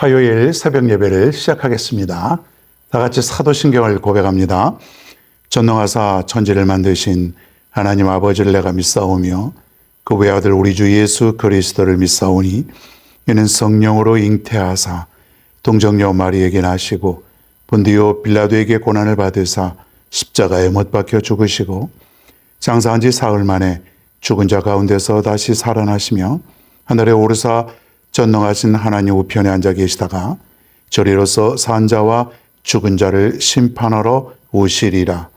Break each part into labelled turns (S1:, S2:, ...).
S1: 화요일 새벽 예배를 시작하겠습니다. 다 같이 사도신경을 고백합니다. 전능하사 천지를 만드신 하나님 아버지를 내가 믿사오며 그 외아들 우리 주 예수 그리스도를 믿사오니 이는 성령으로 잉태하사 동정녀 마리에게 나시고 본디오 빌라도에게 고난을 받으사 십자가에 못 박혀 죽으시고 장사한 지 사흘 만에 죽은 자 가운데서 다시 살아나시며 하늘에 오르사 전능하신 하나님 우편에 앉아 계시다가 저리로서 산 자와 죽은 자를 심판하러 오시리라.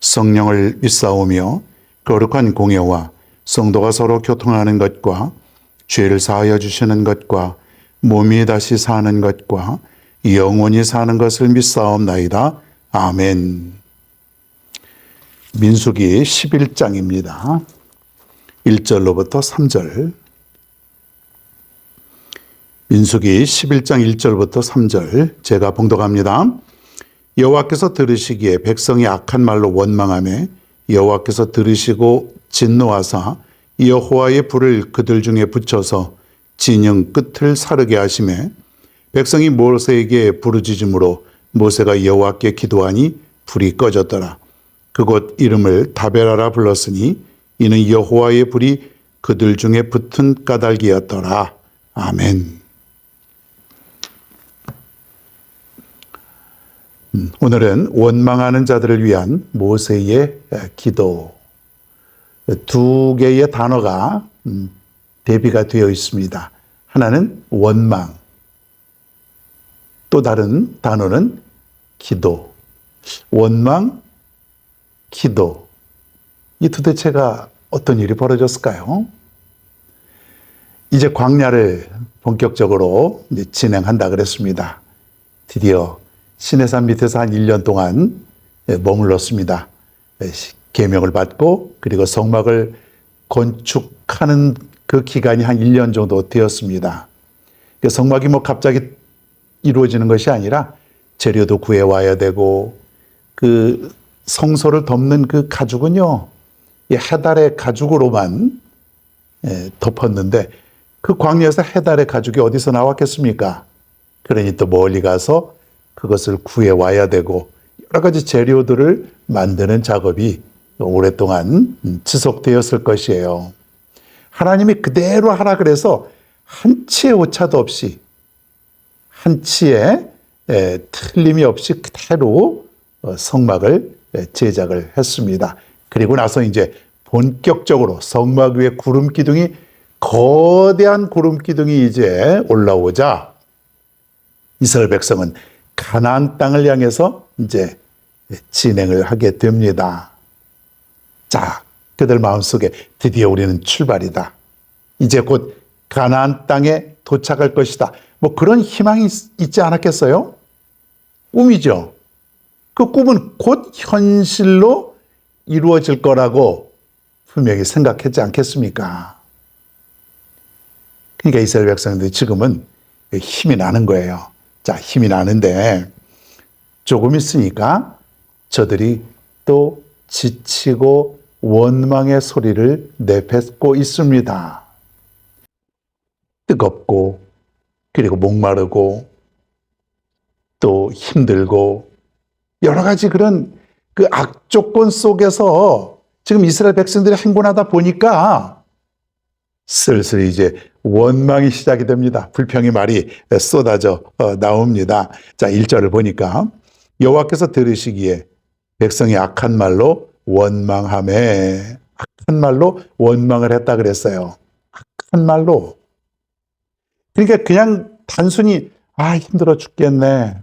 S1: 성령을 믿사오며 거룩한 공예와 성도가 서로 교통하는 것과 죄를 사하여 주시는 것과 몸이 다시 사는 것과 영원히 사는 것을 믿사옵나이다. 아멘. 민수기 11장입니다. 1절로부터 3절. 민수기 11장 1절부터 3절 제가 봉독합니다. 여호와께서 들으시기에 백성이 악한 말로 원망하며 여호와께서 들으시고 진노하사 여호와의 불을 그들 중에 붙여서 진영 끝을 사르게 하시매 백성이 모세에게 부르짖음으로 모세가 여호와께 기도하니 불이 꺼졌더라. 그곳 이름을 다베라라 불렀으니 이는 여호와의 불이 그들 중에 붙은 까닭이었더라. 아멘. 오늘은 원망하는 자들을 위한 모세의 기도, 두 개의 단어가 대비가 되어 있습니다. 하나는 원망, 또 다른 단어는 기도. 원망, 기도. 이 도대체가 어떤 일이 벌어졌을까요? 이제 광야를 본격적으로 진행한다 그랬습니다. 드디어 시내산 밑에서 한 1년 동안 머물렀습니다. 계명을 받고 그리고 성막을 건축하는 그 기간이 한 1년 정도 되었습니다. 성막이 갑자기 이루어지는 것이 아니라 재료도 구해와야 되고 그 성소를 덮는 그 가죽은요, 해달의 가죽으로만 덮었는데 그 광야에서 해달의 가죽이 어디서 나왔겠습니까? 그러니 또 멀리 가서 그것을 구해와야 되고 여러 가지 재료들을 만드는 작업이 오랫동안 지속되었을 것이에요. 하나님이 그대로 하라 그래서 한 치의 오차도 없이 한 치의 틀림이 없이 그대로 성막을 제작을 했습니다. 그리고 나서 이제 본격적으로 성막 위에 구름 기둥이 거대한 구름 기둥이 이제 올라오자 이스라엘 백성은 가나안 땅을 향해서 이제 진행을 하게 됩니다. 자, 그들 마음속에 드디어 우리는 출발이다. 이제 곧 가나안 땅에 도착할 것이다. 그런 희망이 있지 않았겠어요? 꿈이죠. 그 꿈은 곧 현실로 이루어질 거라고 분명히 생각했지 않겠습니까? 그러니까 이스라엘 백성들이 지금은 힘이 나는 거예요. 자, 힘이 나는데 조금 있으니까 저들이 또 지치고 원망의 소리를 내뱉고 있습니다. 뜨겁고 그리고 목마르고 또 힘들고 여러 가지 그런 그 악조건 속에서 지금 이스라엘 백성들이 행군하다 보니까 슬슬 이제 원망이 시작이 됩니다. 불평의 말이 쏟아져 나옵니다. 자, 1절을 보니까 여호와께서 들으시기에 백성이 악한 말로 원망하매, 악한 말로 원망을 했다 그랬어요. 악한 말로. 그러니까 그냥 단순히 힘들어 죽겠네.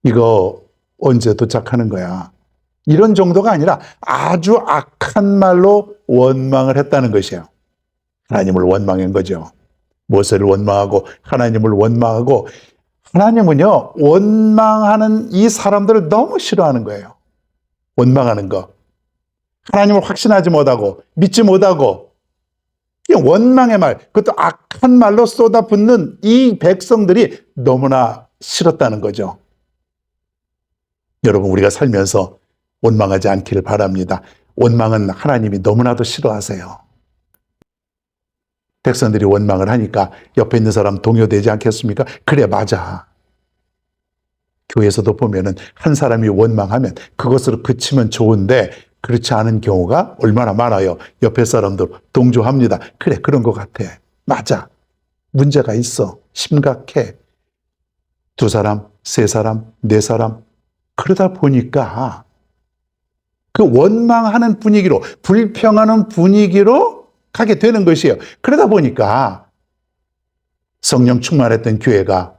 S1: 이거 언제 도착하는 거야. 이런 정도가 아니라 아주 악한 말로 원망을 했다는 것이에요. 하나님을 원망한 거죠. 모세를 원망하고 하나님을 원망하고 하나님은요, 원망하는 이 사람들을 너무 싫어하는 거예요. 원망하는 거. 하나님을 확신하지 못하고 믿지 못하고 원망의 말, 그것도 악한 말로 쏟아붓는 이 백성들이 너무나 싫었다는 거죠. 여러분, 우리가 살면서 원망하지 않기를 바랍니다. 원망은 하나님이 너무나도 싫어하세요. 백성들이 원망을 하니까 옆에 있는 사람 동요되지 않겠습니까? 그래, 맞아. 교회에서도 보면은 한 사람이 원망하면 그것으로 그치면 좋은데 그렇지 않은 경우가 얼마나 많아요. 옆에 사람들 동조합니다. 그래, 그런 것 같아. 맞아. 문제가 있어. 심각해. 두 사람, 세 사람, 네 사람. 그러다 보니까 그 원망하는 분위기로, 불평하는 분위기로 가게 되는 것이에요. 그러다 보니까 성령 충만했던 교회가,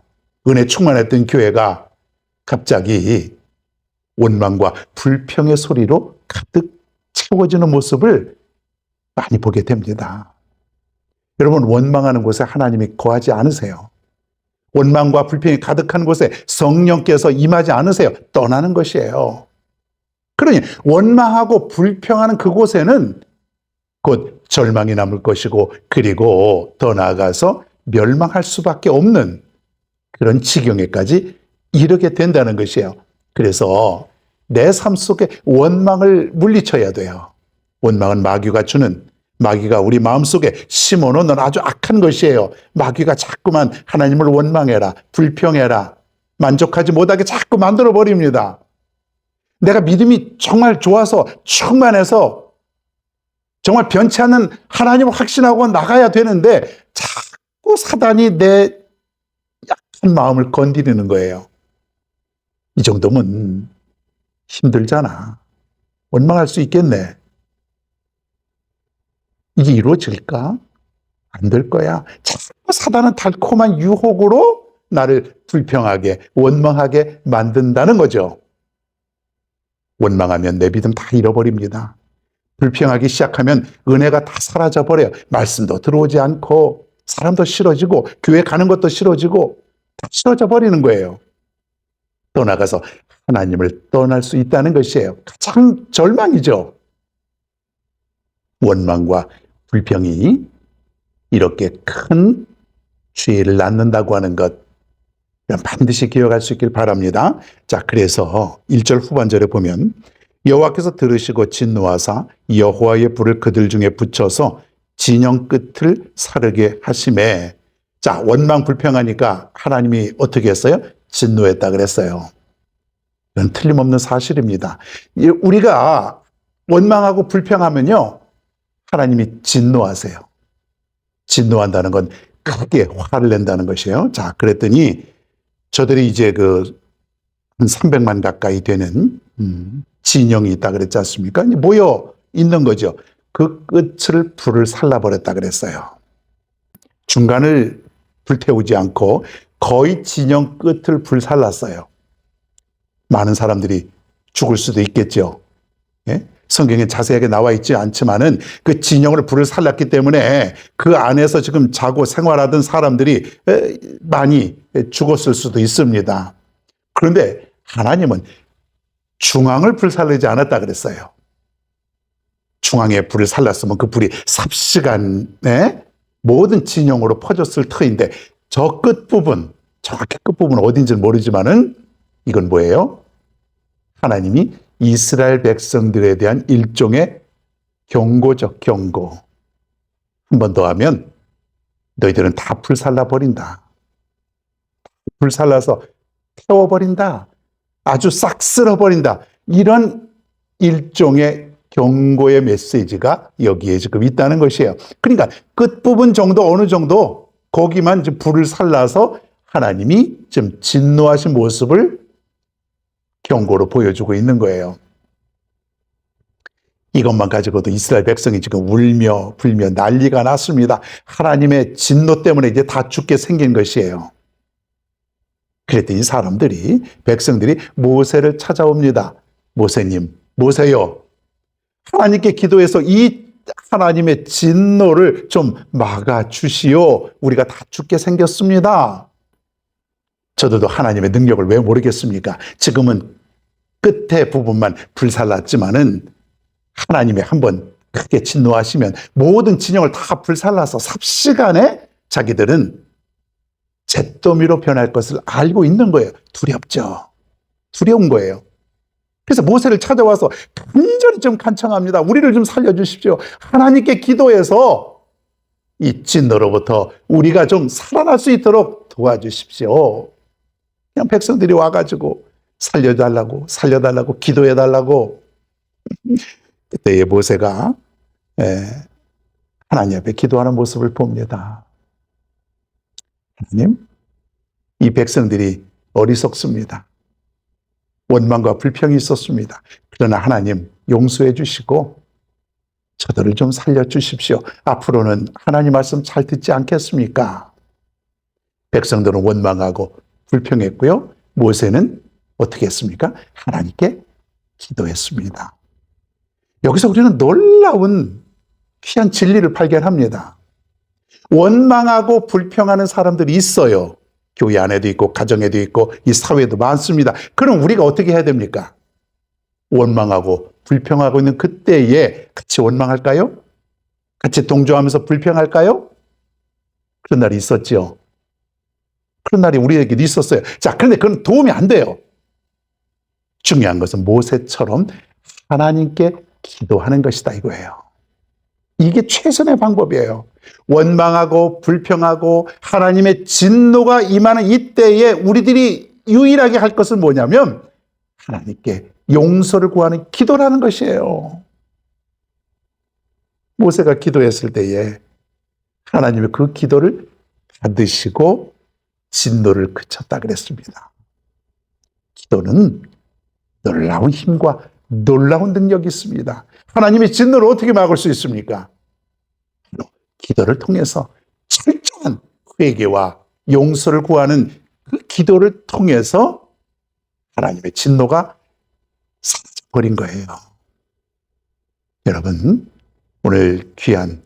S1: 은혜 충만했던 교회가 갑자기 원망과 불평의 소리로 가득 채워지는 모습을 많이 보게 됩니다. 여러분, 원망하는 곳에 하나님이 거하지 않으세요. 원망과 불평이 가득한 곳에 성령께서 임하지 않으세요. 떠나는 것이에요. 그러니 원망하고 불평하는 그곳에는 곧 절망이 남을 것이고, 그리고 더 나아가서 멸망할 수밖에 없는 그런 지경에까지 이르게 된다는 것이에요. 그래서 내 삶 속에 원망을 물리쳐야 돼요. 원망은 마귀가 우리 마음속에 심어놓는 아주 악한 것이에요. 마귀가 자꾸만 하나님을 원망해라, 불평해라, 만족하지 못하게 자꾸 만들어버립니다. 내가 믿음이 정말 좋아서 충만해서 정말 변치 않는 하나님을 확신하고 나가야 되는데 자꾸 사단이 내 약한 마음을 건드리는 거예요. 이 정도면 힘들잖아. 원망할 수 있겠네. 이게 이루어질까? 안 될 거야. 자꾸 사단은 달콤한 유혹으로 나를 불평하게, 원망하게 만든다는 거죠. 원망하면 내 믿음 다 잃어버립니다. 불평하기 시작하면 은혜가 다 사라져버려요. 말씀도 들어오지 않고, 사람도 싫어지고, 교회 가는 것도 싫어지고, 다 싫어져 버리는 거예요. 떠나가서 하나님을 떠날 수 있다는 것이에요. 가장 절망이죠. 원망과 불평이 이렇게 큰 죄를 낳는다고 하는 것, 반드시 기억할 수 있길 바랍니다. 자, 그래서 1절 후반절에 보면 여호와께서 들으시고 진노하사 여호와의 불을 그들 중에 붙여서 진영 끝을 사르게 하심에, 자, 원망 불평하니까 하나님이 어떻게 했어요? 진노했다 그랬어요. 이건 틀림없는 사실입니다. 우리가 원망하고 불평하면요, 하나님이 진노하세요. 진노한다는 건 크게 화를 낸다는 것이에요. 자, 그랬더니 저들이 이제 한 300만 가까이 되는 진영이 있다 그랬지 않습니까? 모여 있는 거죠. 그 끝을 불을 살라버렸다 그랬어요. 중간을 불태우지 않고 거의 진영 끝을 불살랐어요. 많은 사람들이 죽을 수도 있겠죠. 예? 성경에 자세하게 나와 있지 않지만은 그 진영으로 불을 살랐기 때문에 그 안에서 지금 자고 생활하던 사람들이 많이 죽었을 수도 있습니다. 그런데 하나님은 중앙을 불살르지 않았다 그랬어요. 중앙에 불을 살랐으면 그 불이 삽시간에 모든 진영으로 퍼졌을 터인데, 저 끝부분, 정확히 끝부분은 어딘지는 모르지만은 이건 뭐예요? 하나님이 이스라엘 백성들에 대한 일종의 경고적 경고. 한 번 더 하면 너희들은 다 불살라 버린다. 불살라서 태워버린다. 아주 싹 쓸어버린다. 이런 일종의 경고의 메시지가 여기에 지금 있다는 것이에요. 그러니까 끝부분 정도, 어느 정도 거기만 이제 불을 살라서 하나님이 좀 진노하신 모습을 경고로 보여주고 있는 거예요. 이것만 가지고도 이스라엘 백성이 지금 울며 불며 난리가 났습니다. 하나님의 진노 때문에 이제 다 죽게 생긴 것이에요. 그랬더니 백성들이 모세를 찾아옵니다. 모세님, 모세요. 하나님께 기도해서 이 하나님의 진노를 좀 막아주시오. 우리가 다 죽게 생겼습니다. 저들도 하나님의 능력을 왜 모르겠습니까? 지금은 끝에 부분만 불살랐지만은 하나님이 한번 크게 진노하시면 모든 진영을 다 불살라서 삽시간에 자기들은 잿더미로 변할 것을 알고 있는 거예요. 두렵죠. 두려운 거예요. 그래서 모세를 찾아와서 간절히 좀 간청합니다. 우리를 좀 살려주십시오. 하나님께 기도해서 이 진노로부터 우리가 좀 살아날 수 있도록 도와주십시오. 그냥 백성들이 와가지고 살려달라고 기도해달라고. 그때의 모세가 하나님 앞에 기도하는 모습을 봅니다. 하나님, 이 백성들이 어리석습니다. 원망과 불평이 있었습니다. 그러나 하나님 용서해 주시고 저들을 좀 살려주십시오. 앞으로는 하나님 말씀 잘 듣지 않겠습니까? 백성들은 원망하고 불평했고요. 모세는 어떻게 했습니까? 하나님께 기도했습니다. 여기서 우리는 놀라운 귀한 진리를 발견합니다. 원망하고 불평하는 사람들이 있어요. 교회 안에도 있고 가정에도 있고 이 사회에도 많습니다. 그럼 우리가 어떻게 해야 됩니까? 원망하고 불평하고 있는 그때에 같이 원망할까요? 같이 동조하면서 불평할까요? 그런 날이 있었죠. 그런 날이 우리에게도 있었어요. 자, 그런데 그건 도움이 안 돼요. 중요한 것은 모세처럼 하나님께 기도하는 것이다 이거예요. 이게 최선의 방법이에요. 원망하고 불평하고 하나님의 진노가 임하는 이때에 우리들이 유일하게 할 것은 뭐냐면 하나님께 용서를 구하는 기도라는 것이에요. 모세가 기도했을 때에 하나님의 그 기도를 받으시고 진노를 그쳤다 그랬습니다. 기도는 놀라운 힘과 놀라운 능력이 있습니다. 하나님의 진노를 어떻게 막을 수 있습니까? 기도를 통해서 철저한 회개와 용서를 구하는 그 기도를 통해서 하나님의 진노가 사라져버린 거예요. 여러분, 오늘 귀한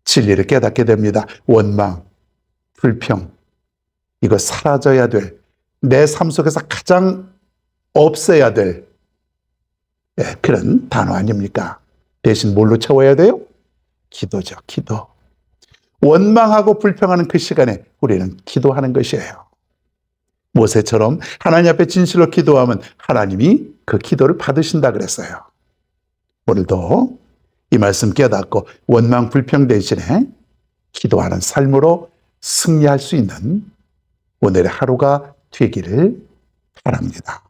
S1: 진리를 깨닫게 됩니다. 원망, 불평, 이거 사라져야 될, 내 삶 속에서 가장 없애야 될 그런 단어 아닙니까? 대신 뭘로 채워야 돼요? 기도죠, 기도. 원망하고 불평하는 그 시간에 우리는 기도하는 것이에요. 모세처럼 하나님 앞에 진실로 기도하면 하나님이 그 기도를 받으신다 그랬어요. 오늘도 이 말씀 깨닫고 원망 불평 대신에 기도하는 삶으로 승리할 수 있는 오늘의 하루가 되기를 바랍니다.